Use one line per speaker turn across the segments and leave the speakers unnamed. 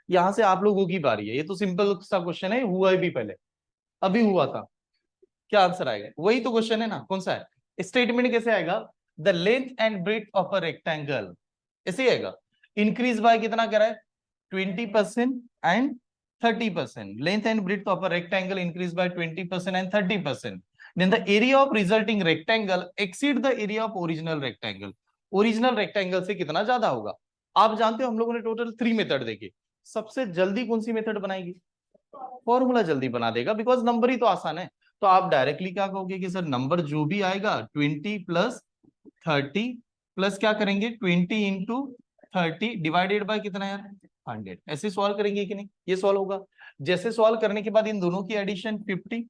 यहां से आप लोगों की बारी है, ये तो सिंपल सा क्वेश्चन है, हुआ है भी पहले, अभी हुआ था। क्या आंसर आएगा? वही तो क्वेश्चन है ना, कौन सा है? स्टेटमेंट कैसे आएगा? The length and breadth of a rectangle, ऐसे ही आएगा। इंक्रीज बाय कितना कह रहा है? 20% and 30%। Length and breadth of a rectangle increase by 20% and 30%। Then the area of resulting rectangle exceed the area of original rectangle. Original rectangle से कितना ज्यादा होगा? आप जानते हो हम लोगों ने टोटल 3 मेथड देखे, सबसे जल्दी कौन सी मेथड बनाएगी? फॉर्मूला जल्दी बना देगा, बिकॉज नंबर ही तो आसान है। तो आप डायरेक्टली क्या कहोगे कि सर नंबर जो भी आएगा 20 प्लस 30 प्लस क्या करेंगे 20 इंटू 30 डिवाइडेड बाय कितना यार 100, ऐसे सॉल्व करेंगे कि नहीं? ये सॉल्व होगा। जैसे सॉल्व करने के बाद इन दोनों की एडिशन 50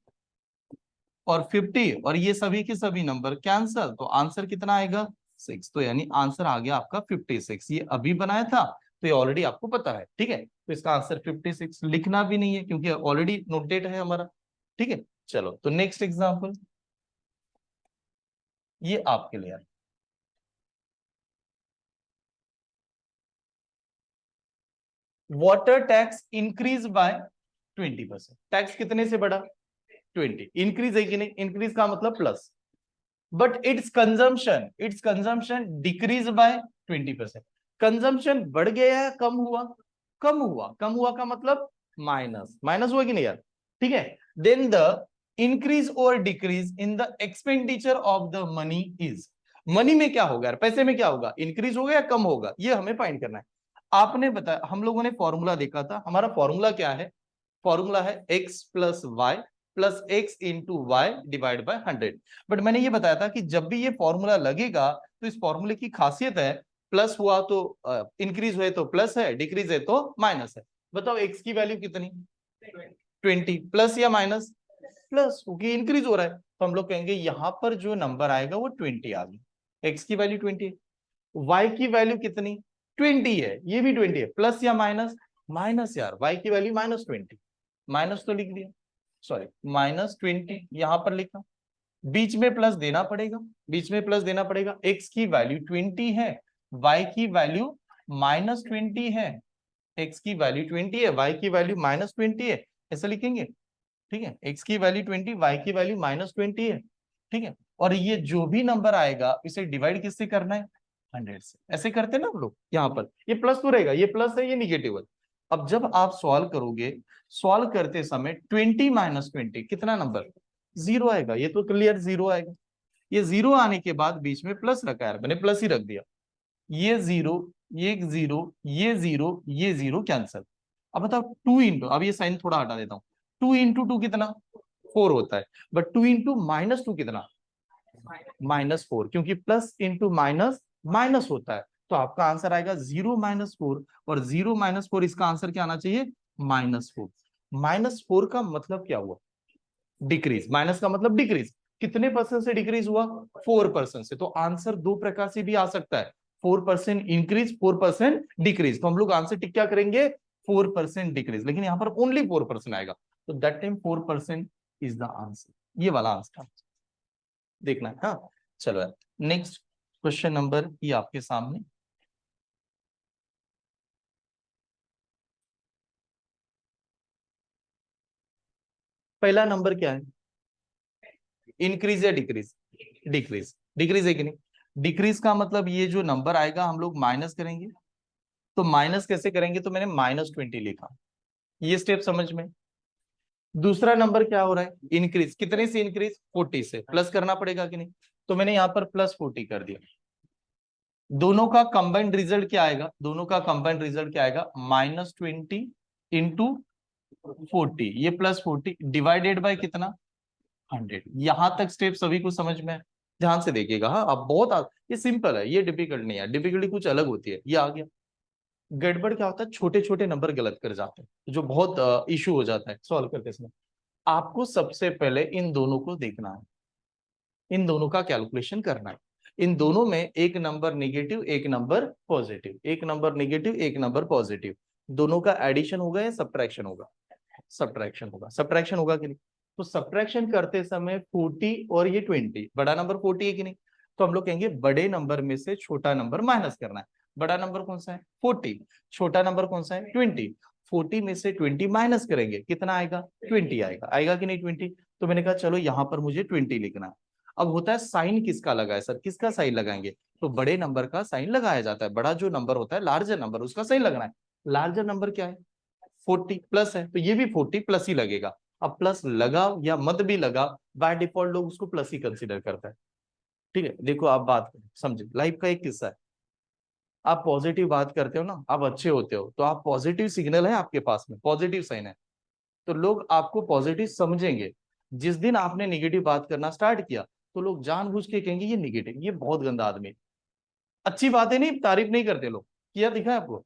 और 50 और ये सभी के सभी नंबर कैंसल, तो आंसर कितना आएगा 6। तो यानी आंसर आ गया आपका 56। ये अभी बनाया था तो ये ऑलरेडी आपको पता है, ठीक है। तो इसका आंसर 56, लिखना भी नहीं है क्योंकि ऑलरेडी नोटेड है हमारा, ठीक है। चलो तो नेक्स्ट एग्जांपल ये आपके लिए है। Water tax increase by 20%। Tax कितने से बढ़ा? 20। इंक्रीज है कि नहीं? इंक्रीज का मतलब plus. But it's consumption decrease by 20%। Consumption बढ़ गया है कम हुआ? कम हुआ। कम हुआ का मतलब माइनस, माइनस हुआ कि नहीं यार? ठीक है। देन द इंक्रीज और decrease in the expenditure of the money is. Money में क्या होगा यार, पैसे में क्या होगा? इंक्रीज होगा या कम होगा, ये हमें फाइंड करना है। आपने बताया, हम लोगों ने फॉर्मूला देखा था, हमारा फॉर्मूला क्या है? फॉर्मूला है x plus y plus x into y divide by 100। But मैंने ये बताया था कि जब भी ये फॉर्मूला लगेगा तो इस फॉर्मूले की खासियत है, प्लस हुआ तो इंक्रीज हुए तो प्लस है, डिक्रीज है तो माइनस है। बताओ एक्स की वैल्यू कितनी? 20। प्लस या माइनस? प्लस, क्योंकि इंक्रीज हो रहा है। तो हम लोग कहेंगे यहां पर जो नंबर आएगा वो 20 आ गया। एक्स की वैल्यू 20 है। वाई की वैल्यू कितनी? 20 है, ये भी 20 है। प्लस या माइनस? माइनस यार, वाई की वैल्यू -20। माइनस तो लिख दिया, सॉरी -20 यहां पर लिखा। बीच में प्लस देना पड़ेगा, बीच में प्लस देना पड़ेगा। एक्स की वैल्यू 20 है, वाई की वैल्यू -20 है। एक्स की वैल्यू 20 है, वाई की वैल्यू -20 है, ऐसा लिखेंगे, ठीक है। एक्स की वैल्यू 20, वाई की वैल्यू -20 है, ठीक है। और ये जो भी नंबर आएगा इसे डिवाइड किससे करना है? 100 से। ऐसे करते हैं ना हम लोग, यहाँ पर ये प्लस तो रहेगा, ये प्लस है ये निगेटिव है। अब जब आप सॉल्व करोगे, सॉल्व करते समय 20 -20 कितना नंबर? 0 आएगा। ये तो क्लियर 0 आएगा। ये 0 आने के बाद बीच में प्लस रखा है, मैंने प्लस ही रख दिया। ये 0, ये 0, ये 0, ये 0 कैंसल। अब बताओ 2 इंटू, अब ये साइन थोड़ा हटा देता हूँ, 2 इंटू 2 कितना? 4 होता है। बट 2 इंटू -2 कितना? -4, क्योंकि प्लस इंटू माइनस माइनस होता है। तो आपका आंसर आएगा 0 -4, और 0 -4 इसका आंसर क्या आना चाहिए? -4। -4 का मतलब क्या हुआ? डिक्रीज। माइनस का मतलब डिक्रीज। कितने परसेंट से डिक्रीज हुआ? 4% से। तो आंसर दो प्रकार से भी आ सकता है, 4% इंक्रीज, 4% डिक्रीज। तो हम लोग आंसर टिक क्या करेंगे? 4% डिक्रीज। लेकिन यहां पर ओनली 4% आएगा, तो that time 4% is the answer. ये वाला आंसर देखना है, हाँ। चलो यार, नेक्स्ट क्वेश्चन नंबर ये आपके सामने। पहला नंबर क्या है? इंक्रीज या डिक्रीज? डिक्रीज। डिक्रीज है कि नहीं? डिक्रीज का मतलब ये जो नंबर आएगा हम लोग माइनस करेंगे। तो माइनस कैसे करेंगे? तो मैंने -20 लिखा, ये स्टेप समझ में। दूसरा नंबर क्या हो रहा है? इंक्रीज। कितने से इंक्रीज? 40 से। प्लस करना पड़ेगा कि नहीं? तो मैंने यहाँ पर +40 कर दिया। दोनों का कंबाइंड रिजल्ट क्या आएगा? दोनों का कंबाइंड रिजल्ट क्या आएगा? -20 इंटू 40, ये +40 डिवाइडेड बाय कितना? 100। यहां तक स्टेप सभी को समझ में है? ध्यान से देखिएगा, हाँ। अब बहुत ये सिंपल है, ये डिफिकल्ट नहीं है। डिफिकल्टी कुछ अलग होती है, ये आ गया। गड़बड़ क्या होता है? छोटे छोटे नंबर गलत कर जाते हैं, जो बहुत इशू हो जाता है सॉल्व करते समय। आपको सबसे पहले इन दोनों को देखना है, इन दोनों का कैलकुलेशन करना है। इन दोनों में एक नंबर नेगेटिव, एक नंबर पॉजिटिव, एक नंबर नेगेटिव, एक नंबर पॉजिटिव। दोनों का एडिशन होगा या सब्ट्रैक्शन होगा? सब्ट्रैक्शन होगा। सब्ट्रैक्शन होगा कि नहीं? तो सब्ट्रैक्शन करते समय 40 और ये 20, बड़ा नंबर 40 है कि नहीं? तो हम लोग कहेंगे बड़े नंबर में से छोटा नंबर माइनस करना है। बड़ा नंबर कौन सा है? 40। छोटा नंबर कौन सा है? 20। 40 में से 20 माइनस करेंगे, कितना आएगा? 20 आएगा। आएगा कि नहीं 20? तो मैंने कहा चलो यहाँ पर मुझे 20 लिखना है। अब होता है साइन किसका लगाए सर, किसका साइन लगाएंगे? तो बड़े नंबर का साइन लगाया जाता है। बड़ा जो नंबर होता है, लार्जर नंबर, उसका साइन लगना है। लार्जर नंबर क्या है? 40 प्लस है, तो ये भी 40 प्लस ही लगेगा। अब प्लस लगा या मत भी लगा, बाय डिफॉल्ट लोग उसको प्लस ही कंसीडर करता है। ठीक है, देखो आप बात समझे, लाइफ का एक किस्सा है। आप पॉजिटिव बात करते हो ना, आप अच्छे होते हो, तो आप पॉजिटिव सिग्नल है आपके पास में, पॉजिटिव साइन है, तो लोग आपको पॉजिटिव समझेंगे। जिस दिन आपने नेगेटिव बात करना स्टार्ट किया, तो लोग जानबूझ के कहेंगे ये नेगेटिव, ये बहुत गंदा आदमी है। अच्छी बातें नहीं, तारीफ नहीं करते लोग। किया दिखा है आपको?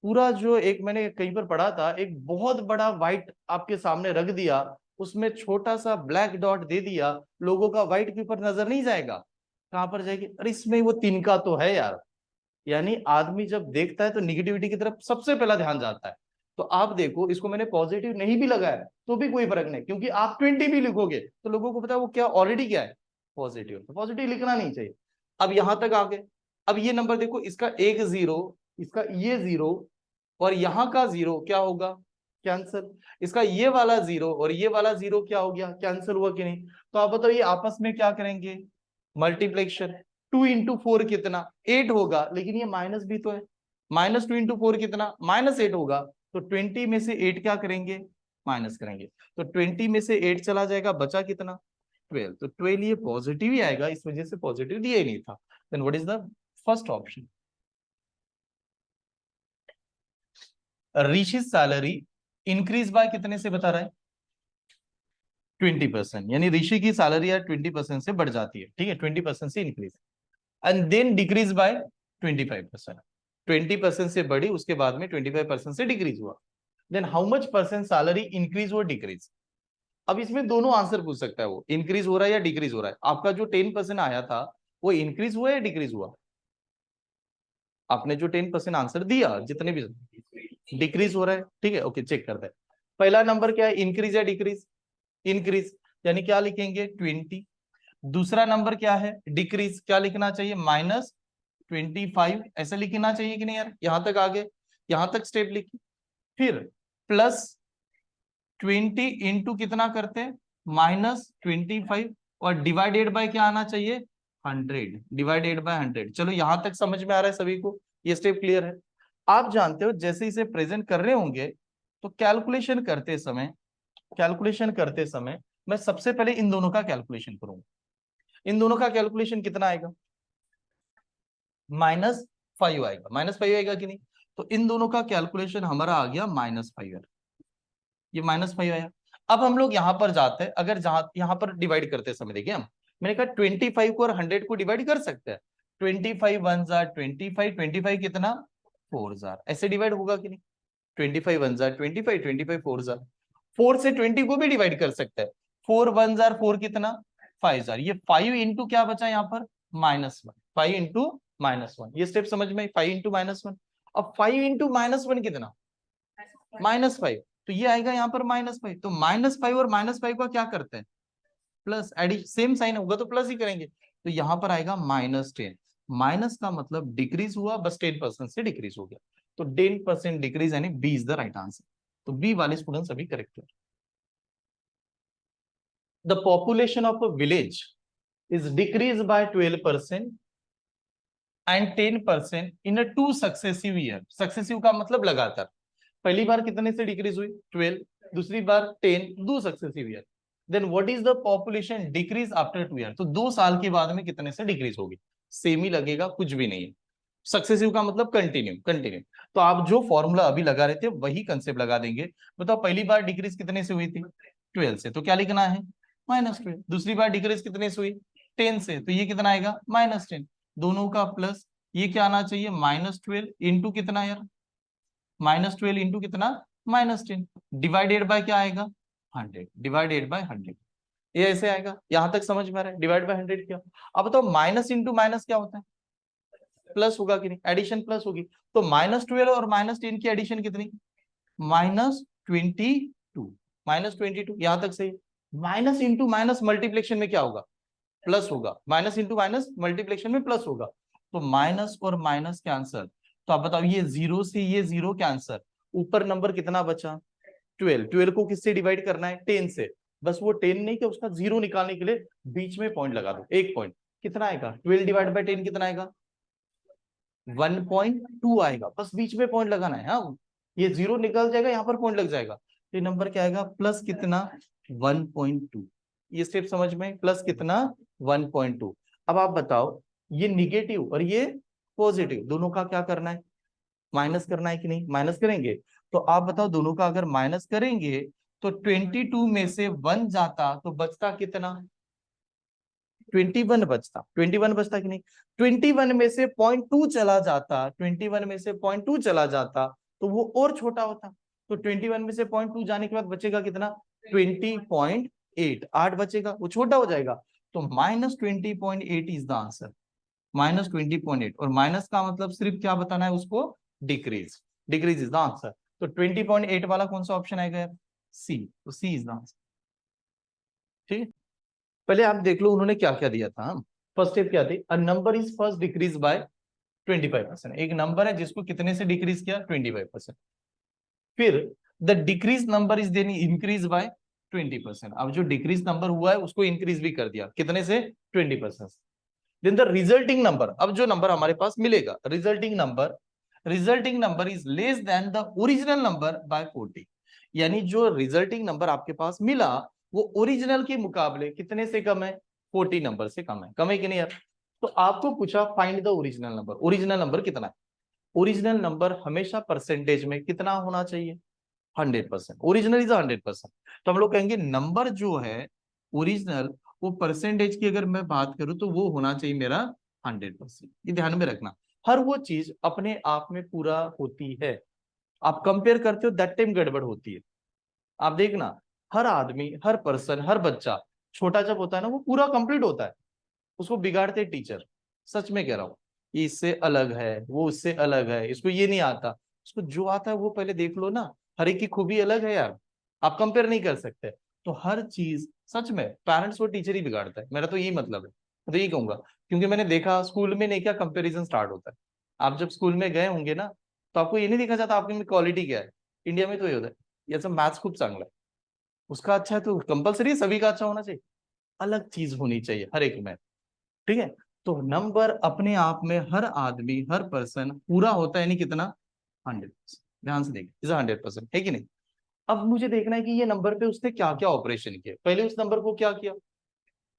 पूरा जो एक मैंने कहीं पर पढ़ा था, एक बहुत बड़ा व्हाइट आपके सामने रख दिया, उसमें छोटा सा ब्लैक डॉट दे दिया, लोगों का व्हाइट के ऊपर नजर नहीं जाएगा, कहां पर जाएगी? अरे इसमें वो तिनका तो है यार। यानी आदमी जब देखता है तो निगेटिविटी की तरफ सबसे पहला ध्यान जाता है। तो आप देखो, इसको मैंने पॉजिटिव नहीं भी लगाया तो भी कोई फर्क नहीं, क्योंकि आप 20 भी लिखोगे तो लोगों को पता है वो क्या ऑलरेडी क्या है, पॉजिटिव। तो पॉजिटिव लिखना नहीं चाहिए। अब यहां तक आ गए। अब ये नंबर देखो, इसका एक जीरो, इसका ये जीरो, और यहाँ का जीरो क्या होगा? कैंसिल। इसका ये वाला जीरो और ये वाला जीरो क्या हो गया? कैंसिल हुआ कि नहीं? तो आप बताओ ये आपस में क्या करेंगे? मल्टीप्लेक्शन। 2 into 4 कितना? 8 होगा, लेकिन ये माइनस भी तो है। -2 into 4 कितना? -8 होगा। तो 20 में से 8 क्या करेंगे? माइनस करेंगे। तो 20 में से 8 चला जाएगा, बचा कितना? 12। तो 12 ये पॉजिटिव ही आएगा, इस वजह से पॉजिटिव दिया ही नहीं था। Then what is the first option? Rishi salary increase by कितने से बता रहा है? 20%। यानी ऋषि की सैलरी यार 20% से बढ़ जाती है। ठीक है, 20% से increase, and then decrease by 25%। 20% से बढ़ी, उसके बाद में 25% से डिक्रीज हुआ। Then how much percent salary increase और डिक्रीज? अब इसमें दोनों आंसर पूछ सकता है, वो इंक्रीज हो रहा है या डिक्रीज हो रहा है। आपका जो 10% आया था, वो इंक्रीज हुआ या डिक्रीज हुआ? आपने जो 10% आंसर दिया, जितने भी, डिक्रीज हो रहा है। ठीक है, ओके, चेक करते हैं। पहला नंबर क्या है, इंक्रीज या डिक्रीज? इंक्रीज, यानी क्या लिखेंगे? 20। दूसरा नंबर क्या है, डिक्रीज, क्या लिखना चाहिए? -25। ऐसा लिखना चाहिए कि नहीं यार? यहां तक आगे, यहां तक स्टेप लिखी। फिर +20 इंटू कितना करते हैं? -25, और डिवाइडेड बाय क्या आना चाहिए? 100। Divided by 100। चलो यहां तक समझ में आ रहा है सभी को? ये स्टेप क्लियर है? आप जानते हो जैसे इसे प्रेजेंट कर रहे होंगे, तो कैलकुलेशन करते समय मैं सबसे पहले इन दोनों का कैलकुलेशन करूंगा। इन दोनों का कैलकुलेशन कितना आएगा? -5 आएगा। -5 आएगा कि नहीं? तो इन दोनों का कैलकुलेशन हमारा आ गया -5। ये -5 आया। अब हम लोग यहां पर जाते हैं, अगर जहां यहां पर डिवाइड करते समय देखिए हम, मैंने कहा 25 को और 100 को डिवाइड कर सकते हैं। 25 1 जार 25, 25 कितना? 4 जार। ऐसे डिवाइड होगा कि नहीं? 25 1 जार 25, 25 4 जार। 4 से 20 को भी डिवाइड कर सकते हैं। 4 1 जार 4 कितना? 5 जार। ये 5 इंटू क्या बचा यहाँ पर? -1। 5 इंटू -1, ये स्टेप समझ में? 5 इंटू -1। अब 5 इंटू -1 कितना? -5। तो ये आएगा यहाँ पर -5। तो -5 और -5 का क्या करते हैं? प्लस। एडिशन, सेम साइन होगा तो प्लस ही करेंगे। तो यहाँ पर आएगा -10। माइनस का मतलब डिक्रीज हुआ, बस 10% से डिक्रीज हो गया। तो 10% डिक्रीज, यानी B is the right answer. तो बी वाले स्टूडेंट्स अभी करेक्ट है। The population of a village is decrease by 12% and 10% in a 2 successive year. Successive का मतलब लगातार। पहली बार कितने से डिक्रीज हुई? 12। दूसरी बार 10, 2 successive year. Then what is the population decrease after 2 year? तो 2 साल के बाद में कितने से डिक्रीज होगी? सेम ही लगेगा, कुछ भी नहीं है। सक्सेसिव का मतलब कंटिन्यू, कंटिन्यू। तो आप जो फॉर्मूला अभी लगा रहे थे वही कंसेप्ट लगा देंगे। बताओ पहली बार डिक्रीज कितने से हुई थी? 12 से, तो क्या लिखना है? -12। दूसरी बार डिक्रीज कितने से हुई? 10 से, तो ये कितना आएगा? -10। दोनों का प्लस, ये क्या आना चाहिए? -12 इंटू कितना यार? -12 इंटू कितना? -10। डिवाइडेड बाय क्या आएगा? 100। डिवाइडेड बाय 100, ये ऐसे आएगा। यहां तक समझ में आ रहा है? डिवाइड बाय 100 क्या? अब बताओ माइनस इंटू माइनस क्या होता है? प्लस होगा कि नहीं? एडिशन प्लस होगी। तो -12 और -10 की एडिशन कितनी? -22। -22, यहां तक सही। माइनस इंटू माइनस मल्टीप्लेक्शन में क्या होगा? प्लस होगा। माइनस इंटू माइनस मल्टीप्लेक्शन में प्लस होगा। तो माइनस और माइनस कैंसर। तो आप बताओ, ये जीरो से ये जीरो कैंसर, ऊपर नंबर कितना बचा 12, 12 को किससे डिवाइड करना है 10 से, बस वो 10 नहीं कि उसका जीरो निकालने के लिए बीच में पॉइंट लगा दो, एक पॉइंट, कितना आएगा 12 डिवाइड बाय 10 कितना आएगा 1.2 आएगा, बस बीच में पॉइंट लगाना है। हाँ ये जीरो निकल जाएगा, यहाँ पर पॉइंट लग जाएगा, ये नंबर क्या आएगा प्लस कितना 1.2। ये स्टेप समझ में, प्लस कितना 1.2। अब आप बताओ ये निगेटिव और ये पॉजिटिव दोनों का क्या करना है, माइनस करना है कि नहीं, माइनस करेंगे। तो आप बताओ दोनों का अगर माइनस करेंगे तो 22 में से 1 जाता तो बचता कितना 21 बचता, 21 बचता कि नहीं, 21 में से 0.2 चला जाता, 21 में से 0.2 चला जाता तो वो और छोटा होता, तो 21 में से 0.2 जाने के बाद बचेगा कितना 20.8, 8 बचेगा, वो छोटा हो जाएगा। तो -20.8 इज द आंसर, -20.8, और माइनस का मतलब सिर्फ क्या बताना है उसको, decrease, decrease is the answer. तो 20.8 वाला कौन सा ऑप्शन आएगा, सी, तो सी इज द आंसर। ठीक है, पहले आप देख लो उन्होंने क्या क्या दिया था। फर्स्ट स्टेप क्या थी, a number is first decrease by 25%, एक नंबर है जिसको कितने से डिक्रीज किया 25%। फिर the decrease number is then increase by 20%, अब जो डिक्रीज नंबर हुआ है उसको इंक्रीज भी कर दिया, कितने से 20%। देन द रिजल्टिंग नंबर, अब जो नंबर हमारे पास मिलेगा resulting number is less than the original number by 40, यानी जो रिजल्टिंग नंबर आपके पास मिला वो ओरिजिनल के मुकाबले कितने से कम है 40 नंबर से कम है कि नहीं यार। तो आपको पूछा find the original number, original number कितना है, ओरिजिनल नंबर हमेशा परसेंटेज में कितना होना चाहिए 100%, ओरिजिनल इज 100%। तो हम लोग कहेंगे नंबर जो है ओरिजिनल वो परसेंटेज की अगर मैं बात करूं तो वो होना चाहिए मेरा 100%, ये ध्यान में रखना। हर वो चीज अपने आप में पूरा होती है, आप कंपेयर करते हो दैट टाइम गड़बड़ होती है। आप देखना हर आदमी, हर पर्सन, हर बच्चा छोटा जब होता है ना वो पूरा कंप्लीट होता है, उसको बिगाड़ते टीचर, सच में कह रहा हूँ, ये इससे अलग है, वो उससे अलग है, इसको ये नहीं आता, उसको जो आता है वो पहले देख लो ना, हर एक की खूबी अलग है यार, आप कंपेयर नहीं कर सकते। तो हर चीज सच में पेरेंट्स और टीचर ही बिगाड़ता है, मेरा तो यही मतलब है, मैं तो यही कहूंगा, क्योंकि मैंने देखा स्कूल में नहीं क्या कंपेरिजन स्टार्ट होता है। आप जब स्कूल में गए होंगे ना तो आपको ये नहीं देखा जाता आपके में क्वालिटी क्या है, इंडिया में तो ये होता है ये सब मैथ्स खूब चांगला है, उसका अच्छा है तो कंपलसरी सभी का अच्छा होना चाहिए, अलग चीज होनी चाहिए हर एक में। ठीक है, तो नंबर अपने आप में हर आदमी, हर पर्सन पूरा होता है, नहीं कितना 100%, ध्यान से देखिए इज 100% है कि नहीं। अब मुझे देखना है कि ये नंबर पे उसने क्या क्या ऑपरेशन किए, पहले उस नंबर को क्या किया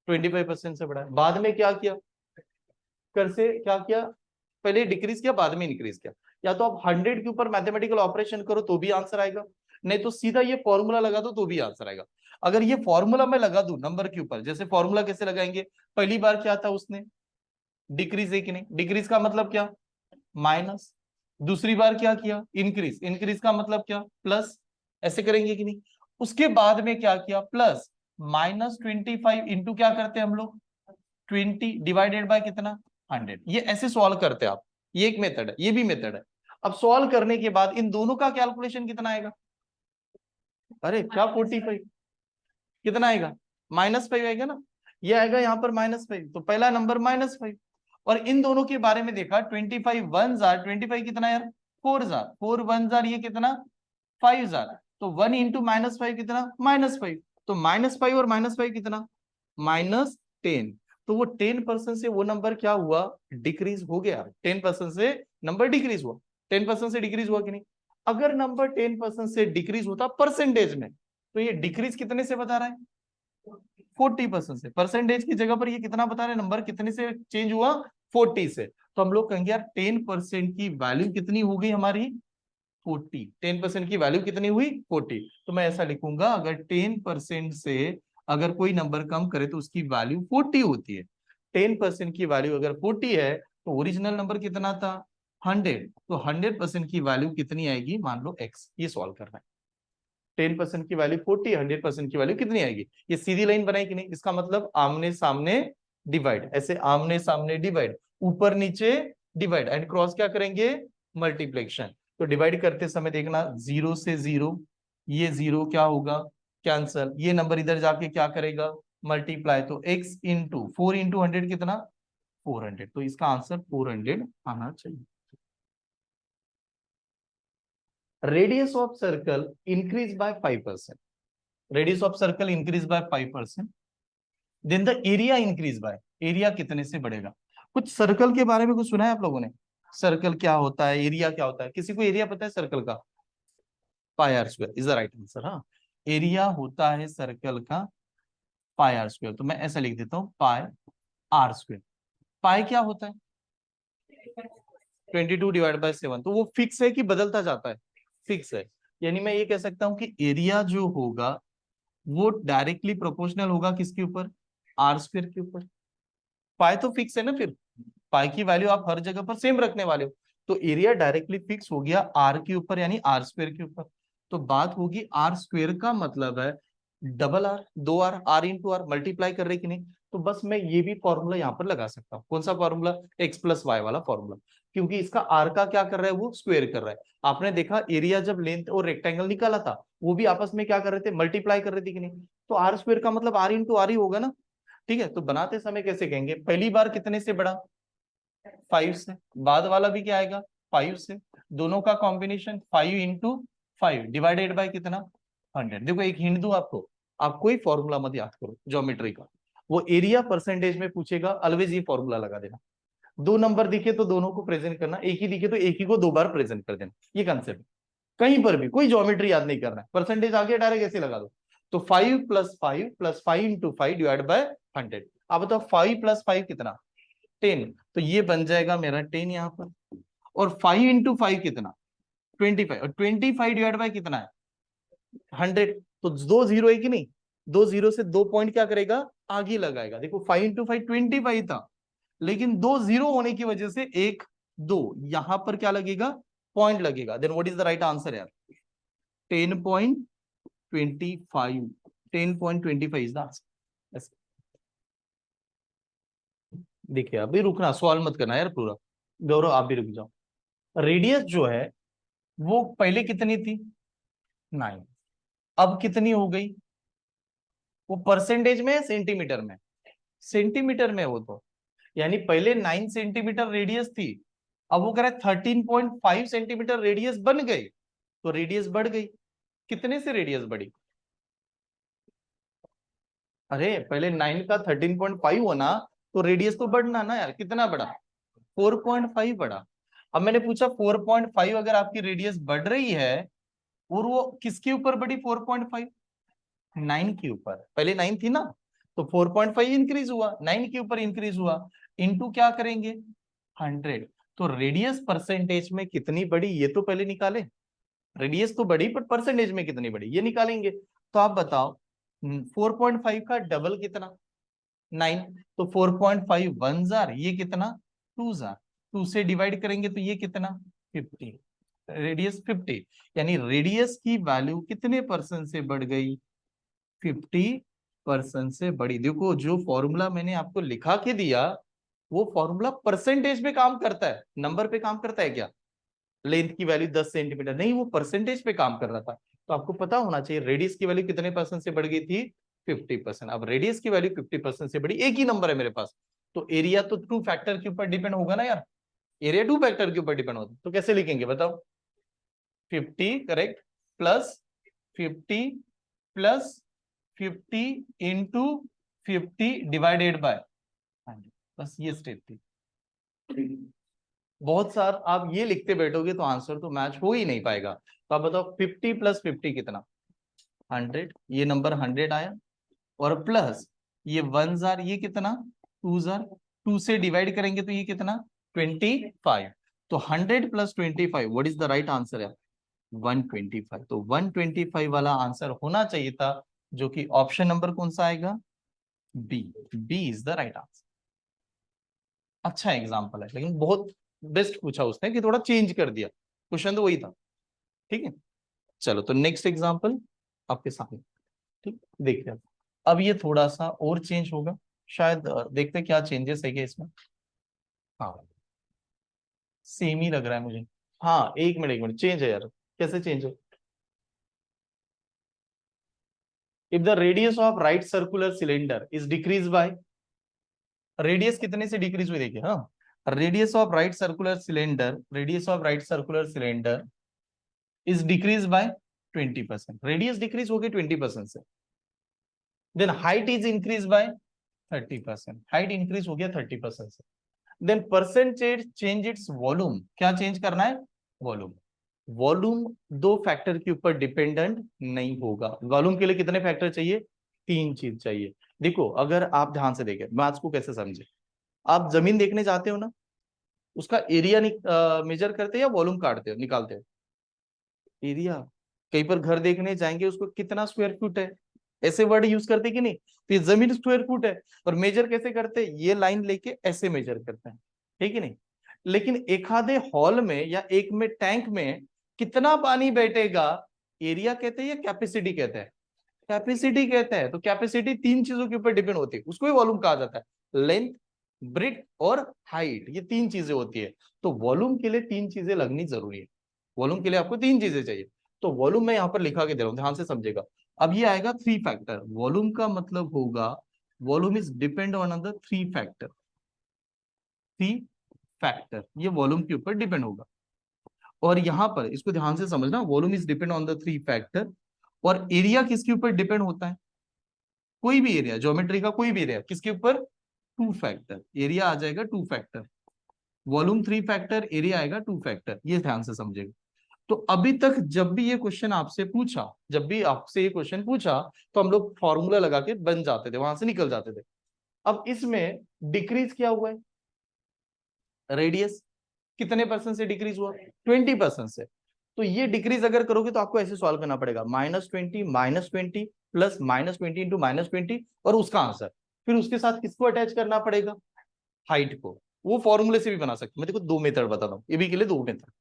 25% से बढ़ाया, बाद में क्या किया कर से क्या किया, पहले डिक्रीज किया बाद में इंक्रीज किया। या तो आप 100 के ऊपर मैथमेटिकल ऑपरेशन करो तो भी आंसर आएगा, नहीं तो सीधा ये फॉर्मूला लगा दो तो भी आंसर आएगा। अगर ये फॉर्मूला मैं लगा दूं नंबर के ऊपर, जैसे फॉर्मूला कैसे लगाएंगे, पहली बार क्या था उसने डिक्रीज है कि नहीं, डिक्रीज का मतलब क्या माइनस, दूसरी बार क्या किया इंक्रीज, इंक्रीज का मतलब क्या प्लस, ऐसे करेंगे कि नहीं। उसके बाद में क्या किया प्लस, -25 इंटू क्या करते हैं हम लोग 20 डिवाइडेड बाय कितना 100, ये ऐसे सॉल्व करते हैं आप, ये एक मेथड है, ये भी मेथड है। अब सॉल्व करने के बाद इन दोनों का कैलकुलेशन कितना आएगा, अरे क्या 45 कितना आएगा -5 आएगा ना, ये आएगा यहाँ पर -5, तो पहला नंबर -5। और इन दोनों के बारे में देखा 25 वन जार 25 कितना यार 4 जार, 4 वन जार ये कितना 5 जार, तो 1 इंटू -5 कितना -5, तो -5 और -5 कितना -10, तो वो 10% से वो नंबर क्या हुआ डिक्रीज हो गया, 10% से नंबर डिक्रीज हुआ, 10% से डिक्रीज हुआ कि नहीं। अगर नंबर 10% से डिक्रीज होता परसेंटेज में तो ये डिक्रीज कितने से बता रहा है 40% से, परसेंटेज की जगह पर ये कितना बता रहे नंबर कितने से चेंज हुआ 40 से। तो हम लोग कहेंगे यार 10% की वैल्यू कितनी हो गई हमारी 40, 10% की वैल्यू कितनी हुई 40, तो मैं ऐसा लिखूंगा अगर 10% से अगर कोई नंबर कम करे तो उसकी वैल्यू 40 होती है, 10% की वैल्यू अगर 40 है तो ओरिजिनल नंबर कितना था 100, तो 100% की वैल्यू कितनी आएगी मान लो x, ये सॉल्व करना है। 10% की वैल्यू 40, 100% की वैल्यू कितनी आएगी, ये सीधी लाइन बनाई कि नहीं, इसका मतलब आमने सामने डिवाइड, ऐसे आमने सामने डिवाइड, ऊपर नीचे डिवाइड एंड क्रॉस क्या करेंगे मल्टीप्लिकेशन। तो डिवाइड करते समय देखना 0 से 0, ये 0 क्या होगा कैंसल, ये नंबर इधर जाके क्या करेगा मल्टीप्लाई, तो x इंटू 4 इंटू 100 कितना 400, तो इसका आंसर 400 आना चाहिए। Radius of circle increase by 5%, radius of circle increase by 5%, then the area increase by, area कितने से बढ़ेगा? कुछ सर्कल के बारे में कुछ सुना है आप लोगों ने? सर्कल क्या होता है, एरिया क्या होता है? किसी को एरिया पता है सर्कल का? Pi r square is the right answer. हाँ, एरिया होता है सर्कल का पाई आर स्क्वायर। तो मैं ऐसा लिख देता हूँ पाई आर स्क्वायर। पाई क्या होता है? 22/7। तो वो फिक्स है कि बदलता जाता है? फिक्स है। यानी मैं ये कह सकता हूं कि एरिया जो होगा वो डायरेक्टली प्रोपोर्शनल होगा किसके ऊपर? आर स्क्वायर के ऊपर। पाई तो फिक्स है ना, फिर पाई की वैल्यू आप हर जगह पर सेम रखने वाले हो, तो एरिया डायरेक्टली फिक्स हो गया आर के ऊपर, यानी आर स्क्वायर के ऊपर। तो बात होगी आर स्क्वायर का मतलब है डबल आर, दो R, R into R multiply कर रहे कि नहीं? तो बस मैं ये भी फॉर्मूला यहाँ पर लगा सकता हूँ। कौन सा फॉर्मूला? एक्स प्लस वाई वाला फॉर्मूला, क्योंकि इसका आर का क्या कर रहा है, वो स्क्वायर कर रहा है। आपने देखा एरिया जब लेंथ और रेक्टेंगल निकाला था, वो भी आपस में क्या कर रहे थे, मल्टीप्लाई कर रहे थे कि नहीं? तो आर स्क्वायर का मतलब आर इंटू आर ही होगा ना। ठीक है, तो बनाते समय कैसे कहेंगे? पहली बार कितने से बढ़ा? 5 से। बाद वाला भी क्या आएगा? 5 से। दोनों का कॉम्बिनेशन 5 × 5 डिवाइडेड बाय कितना? 100। देखो एक हिंट दूं आपको, आप कोई फॉर्मूला मत याद करो ज्योमेट्री का, वो एरिया परसेंटेज में पूछेगा, ऑलवेज ये फॉर्मूला लगा देना। दो नंबर दिखे तो दोनों को प्रेजेंट करना, एक ही दिखे तो एक ही को दो बार प्रेजेंट कर देना, ये कंसेप्ट। कहीं पर भी कोई ज्योमेट्री याद नहीं करना है, परसेंटेज आगे डायरेक्ट ऐसे लगा दो। तो 5 + 5 + 5 डिवाइड बाय 100। आप बताओ 5 + 5 कितना? 10। तो ये बन जाएगा मेरा 10 यहाँ पर। और 5 × 5 कितना? 25। और 25 डिवाइड बाय कितना है? 100। तो दो जीरो है कि नहीं? दो जीरो से दो पॉइंट क्या करेगा, आगे लगाएगा। देखो 5 × 5 25 था, लेकिन दो जीरो होने की वजह से एक दो यहां पर क्या लगेगा, पॉइंट लगेगा। Then what is the right answer यार? 10.25। 10.25 इज द आंसर। देखिए अभी रुकना, सवाल मत करना यार पूरा। गौरव आप भी रुक जाओ। रेडियस जो है वो पहले कितनी थी? 9। अब कितनी हो गई? वो परसेंटेज में है सेंटीमीटर में? सेंटीमीटर में। वो तो यानी पहले 9 सेंटीमीटर रेडियस थी, अब वो कह रहा है 13.5 सेंटीमीटर रेडियस बन गई, तो रेडियस बढ़ गई। कितने से रेडियस बढ़ी? अरे पहले 9 का 13.5 होना, तो रेडियस तो बढ़ना ना यार। कितना बढ़ा? 4.5 बढ़ा। अब मैंने पूछा 4.5 अगर आपकी रेडियस बढ़ रही है, और वो किसके ऊपर बढ़ी? 4.5 9 के ऊपर। पहले 9 थी ना, तो 4.5 इंक्रीज हुआ, 9 के ऊपर इंक्रीज हुआ, इनटू क्या करेंगे? 100। तो रेडियस परसेंटेज में कितनी बढ़ी ये तो पहले निकाले। रेडियस तो बढ़ी पर परसेंटेज में कितनी बढ़ी ये निकालेंगे। तो आप बताओ 4.5 का डबल कितना? 9। तो 4.5 1 जार, ये कितना? 2 जार। 2 से डिवाइड करेंगे तो ये कितना? 50। रेडियस 50, यानी रेडियस की वैल्यू कितने परसेंट से बढ़ गई? 50% से बढ़ी। देखो जो फॉर्मूला मैंने आपको लिखा के दिया, वो फॉर्मूला परसेंटेज पे काम करता है, नंबर पे काम करता है क्या? लेंथ की वैल्यू 10 सेंटीमीटर नहीं, वो परसेंटेज पे काम कर रहा था। तो आपको पता होना चाहिए रेडियस की वैल्यू कितने परसेंट से बढ़ गई थी? 50%। अब रेडियस की वैल्यू 50% से बढ़ी, एक ही नंबर है मेरे पास, तो एरिया तो टू फैक्टर के ऊपर डिपेंड होगा ना यार। एरिया टू फैक्टर के ऊपर डिपेंड होता है, तो कैसे लिखेंगे बताओ? 50 correct, plus 50 plus 50 into 50 divided by 100। बस ये स्टेप थी। बहुत सार आप ये लिखते बैठोगे तो आंसर तो मैच हो ही नहीं पाएगा। तो आप बताओ 50 + 50 कितना? 100। ये नंबर 100 आया, और प्लस ये 1 जार, ये कितना? 2 जार। 2 से डिवाइड करेंगे तो ये कितना? 25। तो 100 + 25 what is the right answer है? 125। तो 125 वाला आंसर होना चाहिए था, जो कि ऑप्शन नंबर कौन सा आएगा? B. B is the right answer. अच्छा एग्जाम्पल है, लेकिन बहुत बेस्ट पूछा उसने कि थोड़ा चेंज कर दिया, क्वेश्चन तो वही था। ठीक है, चलो तो नेक्स्ट एग्जाम्पल आपके सामने। ठीक, देखते हैं। अब ये थोड़ा सा और चेंज होगा शायद, देखते हैं क्या चेंजेस है क्या इसमें। हाँ, सेम ही लग रहा है मुझे। हाँ एक मिनट चेंज है यार। कैसे चेंज है? If the radius of right circular cylinder is decrease by, radius कितने से डिक्रीज हुई देखिए। हाँ, radius of right circular cylinder, radius of right circular cylinder is decrease by 20%, radius decrease हो गई 20% से। Then height is increase by 30%, height increase हो गया 30% से। Then percentage change it's volume, क्या चेंज करना है? वॉल्यूम। वॉल्यूम दो फैक्टर के ऊपर डिपेंडेंट नहीं होगा। वॉल्यूम के लिए कितने फैक्टर चाहिए? तीन चीज चाहिए। देखो अगर आप ध्यान से देखें, मैथ्स को कैसे समझे, आप जमीन देखने जाते हो ना, उसका एरिया मेजर करते हो या वॉल्यूम काटते हो, निकालते हो? एरिया। कहीं पर घर देखने जाएंगे, उसको कितना स्क्वायर फुट है, ऐसे वर्ड यूज करते कि नहीं? तो ये जमीन स्क्वायर फुट है, और मेजर कैसे करते हैं? ये लाइन लेके ऐसे मेजर करते हैं, ठीक है नहीं? लेकिन एक आधे हॉल में या एक में टैंक में कितना पानी बैठेगा, एरिया कहते हैं या कैपेसिटी कहते हैं? कैपेसिटी कहते हैं। तो कैपेसिटी तीन चीजों के ऊपर डिपेंड होती है, उसको ही वॉल्यूम कहा जाता है। लेंथ, ब्रेथ और हाइट, ये तीन चीजें होती है। तो वॉल्यूम के लिए तीन चीजें लगनी जरूरी है। वॉल्यूम के लिए आपको तीन चीजें चाहिए। तो वॉल्यूम मैं यहां पर लिखा के दे रहा हूं, ध्यान से समझेगा। अब ये आएगा थ्री फैक्टर। वॉल्यूम का मतलब होगा volume is depend on the three factor. Three factor ये वॉल्यूम के ऊपर डिपेंड होगा। और यहां पर इसको ध्यान से समझना, volume is depend on the three factor. और एरिया किसके ऊपर डिपेंड होता है? कोई भी एरिया, ज्योमेट्री का कोई भी एरिया, किसके ऊपर? Two factor. एरिया आ जाएगा two factor, volume three factor, area आएगा टू फैक्टर। ये ध्यान से समझेगा। तो अभी तक जब भी ये क्वेश्चन आपसे पूछा, जब भी आपसे ये क्वेश्चन पूछा, तो हम लोग फॉर्मूला लगा के बन जाते थे, वहां से निकल जाते थे। अब इसमें डिक्रीज क्या हुआ है? रेडियस कितने परसेंट से डिक्रीज हुआ? 20% से। तो ये डिक्रीज अगर करोगे तो आपको ऐसे सॉल्व करना पड़ेगा, -20 -20 प्लस -20 इंटू -20 और उसका आंसर। फिर उसके साथ किसको अटैच करना पड़ेगा? हाइट को। वो फॉर्मूले से भी बना सकते, मैं देखो दो मेथड बताता हूँ, ये भी के लिए दो मेथड।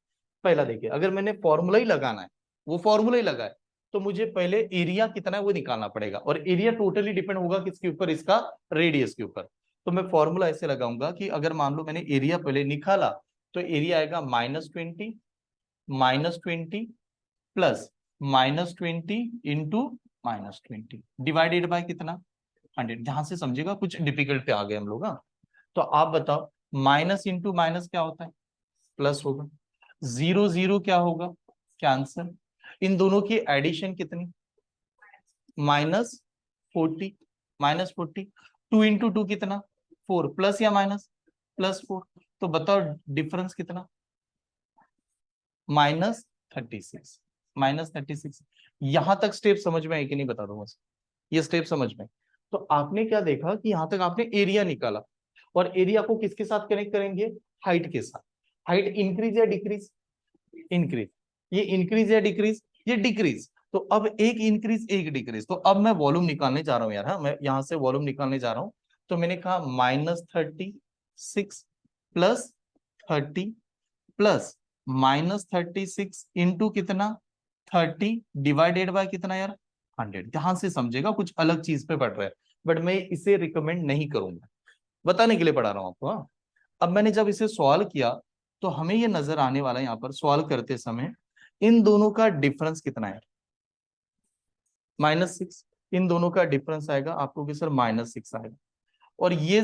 पहला देखिए, अगर मैंने फॉर्मूला ही लगाना है, वो फॉर्मूला ही लगा है, तो मुझे पहले एरिया कितना है वो निकालना पड़ेगा। और एरिया टोटली डिपेंड होगा किसके ऊपर? इसका रेडियस के ऊपर। तो मैं फॉर्मूला ऐसे लगाऊंगा कि अगर मान लो मैंने एरिया पहले निकाला, तो एरिया आएगा -20 प्लस -20 इंटू -20 डिवाइडेड बाय कितना? 100। ध्यान से समझिएगा, कुछ डिफिकल्ट पे आ गए हम लोग। हाँ, तो आप बताओ, माइनस इंटू माइनस क्या होता है? प्लस होगा। जीरो जीरो क्या होगा? कैंसर। इन दोनों की एडिशन कितनी? -40। -40, 2 इंटू 2 कितना? 4, प्लस या माइनस? +4। तो बताओ डिफरेंस कितना? -36। -36। यहां तक स्टेप समझ में है कि नहीं, बता दो बस। ये स्टेप समझ में? तो आपने क्या देखा कि यहां तक आपने एरिया निकाला, और एरिया को किसके साथ कनेक्ट करेंगे? हाइट के साथ। हाइट इंक्रीज या डिक्रीज? इंक्रीज। ये इंक्रीज या डिक्रीज? ये डिक्रीज। तो अब एक इंक्रीज एक डिक्रीज, तो अब मैं वॉल्यूम निकालने जा रहा हूं यार। हाँ, मैं यहां से वॉल्यूम निकालने जा रहा हूं। तो मैंने कहा -36 प्लस 30 प्लस -36 इंटू कितना? 30 डिवाइडेड बाय कितना यार? 100। ध्यान से समझेगा, कुछ अलग चीज पे पढ़ रहा है, बट मैं इसे रिकमेंड नहीं करूंगा, बताने के लिए पढ़ा रहा हूं आपको। हाँ, अब मैंने जब इसे सॉल्व किया, तो हमें ये नजर आने वाला है यहाँ पर सॉल्व करते समय, इन दोनों का डिफरेंस कितना है? -6। इन दोनों का डिफरेंस आएगा आपको कि सर -6 आएगा। और ये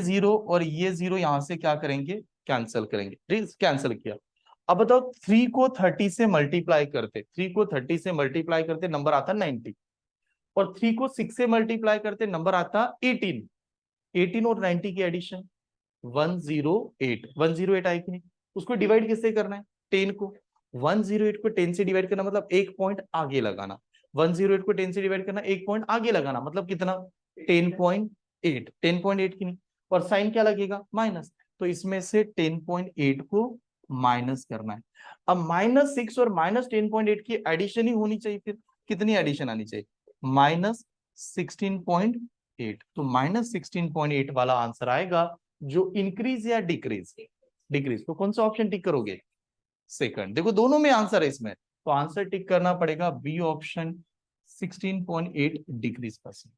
जीरो यहां से क्या करेंगे? कैंसिल करेंगे। ठीक, कैंसिल किया। अब बताओ, 3 को 30 से मल्टीप्लाई करते, 3 को 30 से मल्टीप्लाई करते नंबर आता 90, और 3 को 6 से मल्टीप्लाई करते नंबर आता 18। 18 और 90 की एडिशन 108। 108 आई कि नहीं? उसको डिवाइड किससे करना है? 10 को। 108 को 10 से डिवाइड करना मतलब एक पॉइंट आगे लगाना। 108 को 10 से डिवाइड करना, एक पॉइंट आगे लगाना, मतलब कितना? 10.8। 10.8 की नहीं? और साइन क्या लगेगा? माइनस। तो इसमें से 10.8 को माइनस करना है। अब -6 और -10.8 की एडिशन ही होनी चाहिए, फिर कितनी एडिशन आनी चाहिए? -16.8। तो -16.8 वाला आंसर आएगा, जो इंक्रीज या डिक्रीज? डिक्रीज। तो कौन सा ऑप्शन टिक करोगे? सेकंड। देखो दोनों में आंसर है इसमें, तो आंसर टिक करना पड़ेगा बी ऑप्शन, 16.8 डिक्रीज %।